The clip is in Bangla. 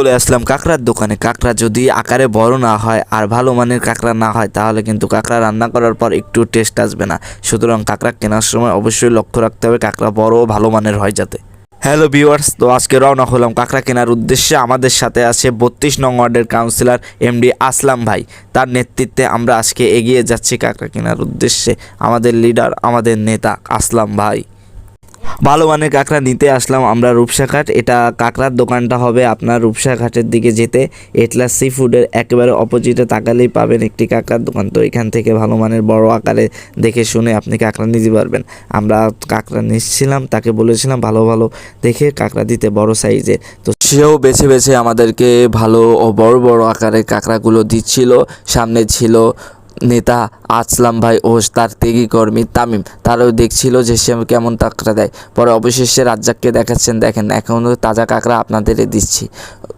চলে আসলাম কাঁকড়ার দোকানে। কাঁকড়া যদি আকারে বড় না হয় আর ভালো মানের কাঁকড়া না হয় তাহলে কিন্তু কাঁকড়া রান্না করার পর একটু টেস্ট আসবে না। সুতরাং কাঁকড়া কেনার সময় অবশ্যই লক্ষ্য রাখতে হবে কাঁকড়া বড় ও ভালো মানের হয় যাতে। হ্যালো ভিউয়ার্স, তো আজকে রওনা হলাম কাঁকড়া কেনার উদ্দেশ্যে। আমাদের সাথে আছে 32 নং ওয়ার্ডের কাউন্সিলর এমডি আসলাম ভাই। তার নেতৃত্বে আমরা আজকে এগিয়ে যাচ্ছি কাঁকড়া কেনার উদ্দেশ্যে। আমাদের লিডার, আমাদের নেতা আসলাম ভাই। ভালো মানের কাঁকড়া নিতে আসলাম আমরা রূপসাঘাট। এটা কাঁকড়ার দোকানটা হবে আপনার রূপসাঘাটের দিকে যেতে এটলাস সি ফুডের একেবারে অপোজিটে তাকালেই পাবেন একটি কাঁকড়ার দোকান। তো এখান থেকে ভালো মানের বড় আকারে দেখে শুনে আপনি কাঁকড়া নিতে পারবেন। আমরা কাঁকড়া নিচ্ছিলাম, তাকে বলেছিলাম ভালো ভালো দেখে কাঁকড়া দিতে বড় সাইজের। তো সেও বেছে বেছে আমাদেরকে ভালো ও বড় বড় আকারের কাঁকড়াগুলো দিচ্ছিল। সামনে ছিল নেতা আসলাম ভাই ও তার ত্যাগী কর্মী তামিম, তারাও দেখছিল যে সে কেমন কাঁকড়া দেয়। পরে অবশেষে রাজ্জাককে দেখাচ্ছেন, দেখেন এখনও তাজা কাঁকড়া আপনাদের দিচ্ছি।